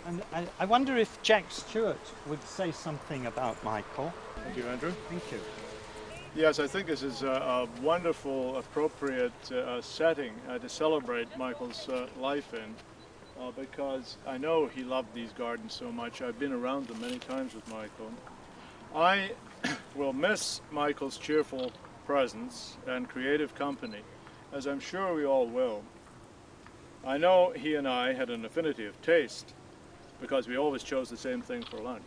And I wonder if Jack Stewart would say something about Michael. Thank you, Andrew. Thank you. Yes, I think this is a wonderful, appropriate setting to celebrate Michael's life in, because I know he loved these gardens so much. I've been around them many times with Michael. I will miss Michael's cheerful presence and creative company, as I'm sure we all will. I know he and I had an affinity of taste, because we always chose the same thing for lunch.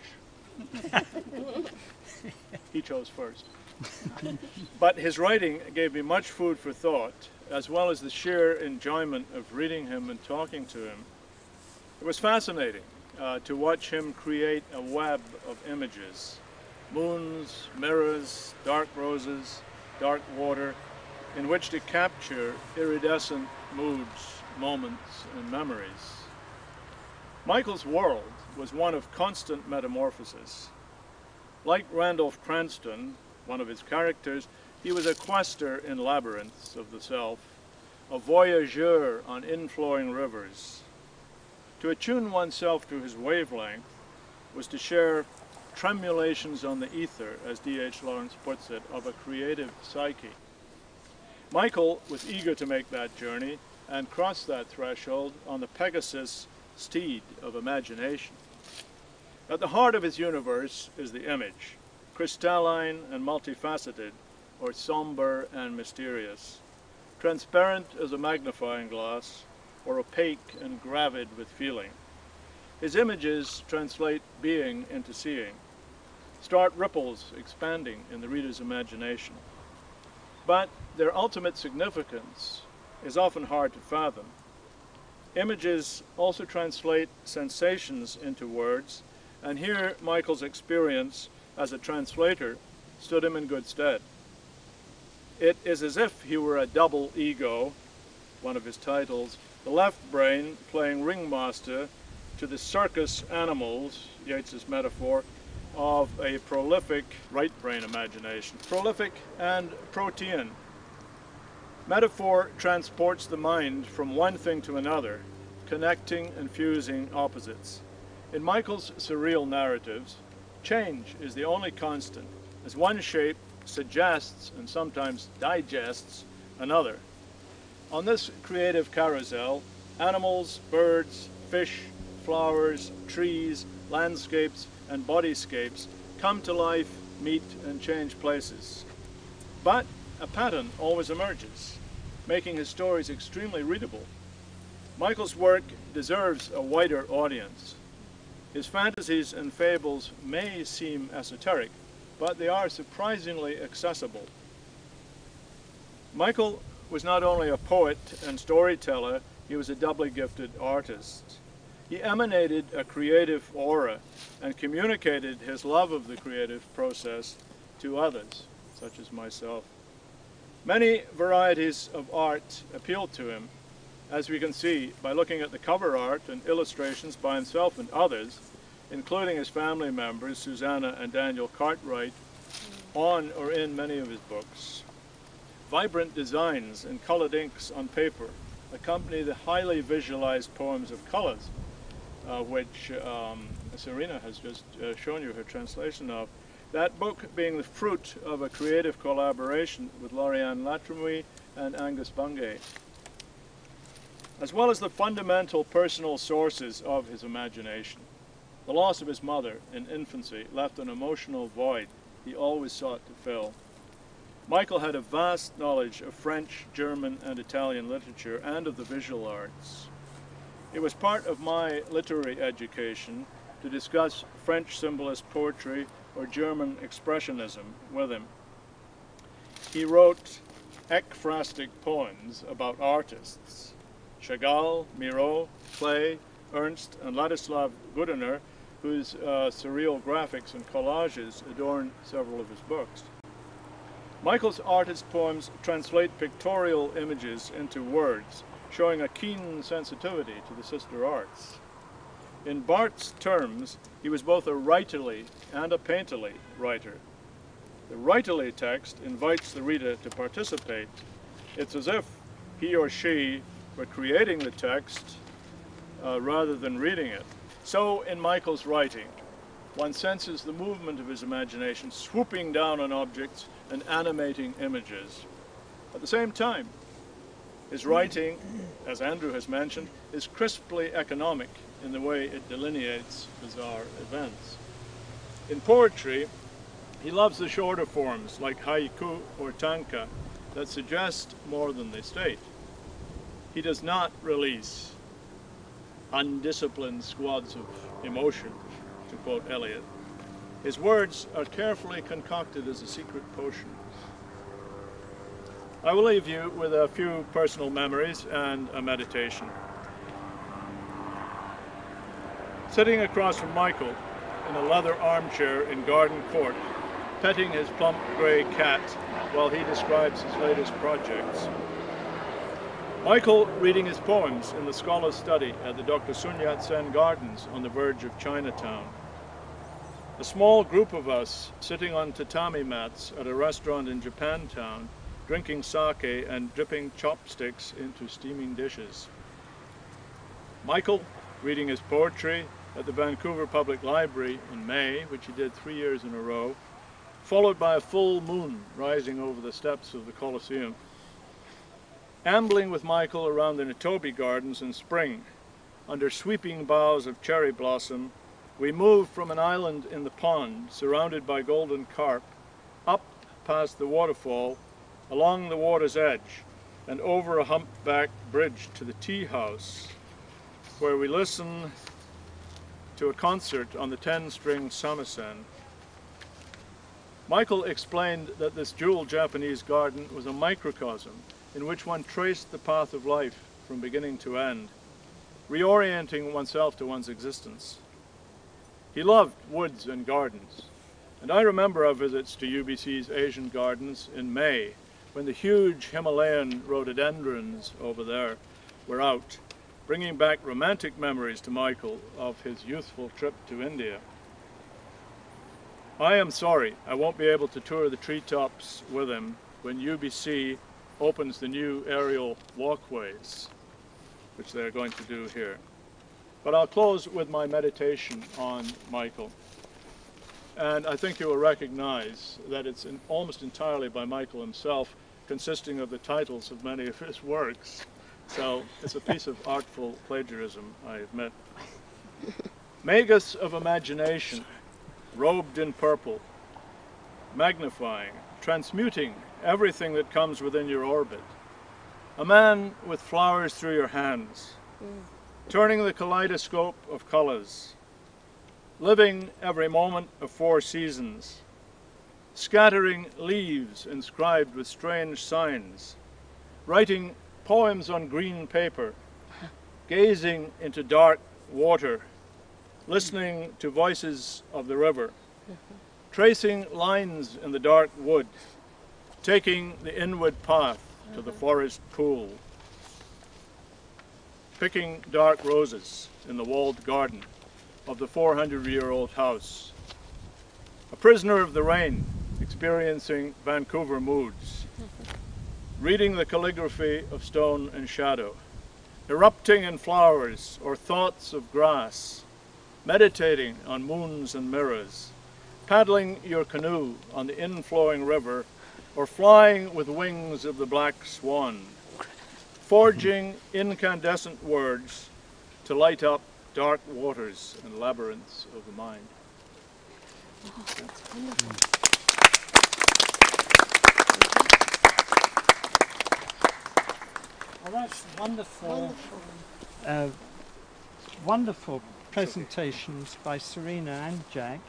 He chose first. But his writing gave me much food for thought, as well as the sheer enjoyment of reading him and talking to him. It was fascinating to watch him create a web of images, moons, mirrors, dark roses, dark water, in which to capture iridescent moods, moments, and memories. Michael's world was one of constant metamorphosis. Like Randolph Cranston, one of his characters, he was a quester in labyrinths of the self, a voyageur on inflowing rivers. To attune oneself to his wavelength was to share tremulations on the ether, as D.H. Lawrence puts it, of a creative psyche. Michael was eager to make that journey and cross that threshold on the Pegasus steed of imagination. At the heart of his universe is the image, crystalline and multifaceted, or somber and mysterious, transparent as a magnifying glass, or opaque and gravid with feeling. His images translate being into seeing, start ripples expanding in the reader's imagination. But their ultimate significance is often hard to fathom. Images also translate sensations into words, and here Michael's experience as a translator stood him in good stead. It is as if he were a double ego, one of his titles, the left brain playing ringmaster to the circus animals, Yeats's metaphor, of a prolific right brain imagination. Prolific and protean. Metaphor transports the mind from one thing to another, connecting and fusing opposites. In Michael's surreal narratives, change is the only constant, as one shape suggests and sometimes digests another. On this creative carousel, animals, birds, fish, flowers, trees, landscapes, and bodyscapes come to life, meet, and change places. But a pattern always emerges, making his stories extremely readable. Michael's work deserves a wider audience. His fantasies and fables may seem esoteric, but they are surprisingly accessible. Michael was not only a poet and storyteller, he was a doubly gifted artist. He emanated a creative aura and communicated his love of the creative process to others, such as myself. Many varieties of art appealed to him, as we can see by looking at the cover art and illustrations by himself and others, including his family members, Susanna and Daniel Cartwright, on or in many of his books. Vibrant designs and colored inks on paper accompany the highly visualized poems of colors, which Serena has just shown you her translation of. That book being the fruit of a creative collaboration with Lauriane Latremuy and Angus Bungay. As well as the fundamental personal sources of his imagination, the loss of his mother in infancy left an emotional void he always sought to fill. Michael had a vast knowledge of French, German, and Italian literature and of the visual arts. It was part of my literary education to discuss French symbolist poetry or German expressionism with him. He wrote ekphrastic poems about artists. Chagall, Miro, Klee, Ernst, and Ladislav Gudiner, whose surreal graphics and collages adorn several of his books. Michael's artist poems translate pictorial images into words, showing a keen sensitivity to the sister arts. In Barthes's terms, he was both a writerly and a painterly writer. The writerly text invites the reader to participate. It's as if he or she were creating the text rather than reading it. So in Michael's writing, one senses the movement of his imagination swooping down on objects and animating images. At the same time, his writing, as Andrew has mentioned, is crisply economic in the way it delineates bizarre events. In poetry, he loves the shorter forms like haiku or tanka that suggest more than they state. He does not release undisciplined squads of emotion, to quote Eliot. His words are carefully concocted as a secret potion. I will leave you with a few personal memories and a meditation. Sitting across from Michael in a leather armchair in Garden Court, petting his plump grey cat while he describes his latest projects. Michael reading his poems in the Scholar's Study at the Dr. Sun Yat-sen Gardens on the verge of Chinatown. A small group of us sitting on tatami mats at a restaurant in Japantown, drinking sake and dipping chopsticks into steaming dishes. Michael reading his poetry at the Vancouver Public Library in May, which he did 3 years in a row, followed by a full moon rising over the steps of the Colosseum. Ambling with Michael around the Nitobe Gardens in spring, under sweeping boughs of cherry blossom, we moved from an island in the pond, surrounded by golden carp, up past the waterfall, along the water's edge, and over a humpbacked bridge to the tea house, where we listened to a concert on the 10-string samisen. Michael explained that this dual Japanese garden was a microcosm in which one traced the path of life from beginning to end, reorienting oneself to one's existence. He loved woods and gardens, and I remember our visits to UBC's Asian gardens in May, when the huge Himalayan rhododendrons over there were out, bringing back romantic memories to Michael of his youthful trip to India. I am sorry I won't be able to tour the treetops with him when UBC opens the new aerial walkways, which they're going to do here. But I'll close with my meditation on Michael. And I think you will recognize that it's almost entirely by Michael himself, consisting of the titles of many of his works. So it's a piece of artful plagiarism, I admit. Magus of imagination, robed in purple, magnifying, transmuting everything that comes within your orbit. A man with flowers through your hands, turning the kaleidoscope of colors, living every moment of 4 seasons, scattering leaves inscribed with strange signs, writing poems on green paper, gazing into dark water, listening to voices of the river, tracing lines in the dark wood, taking the inward path to the forest pool, picking dark roses in the walled garden of the 400-year-old house, a prisoner of the rain, experiencing Vancouver moods, reading the calligraphy of stone and shadow, erupting in flowers or thoughts of grass, meditating on moons and mirrors, paddling your canoe on the inflowing river, or flying with wings of the black swan, forging incandescent words to light up dark waters and labyrinths of the mind. Oh, that's wonderful. Well, that's wonderful. Wonderful presentations by Serena and Jack.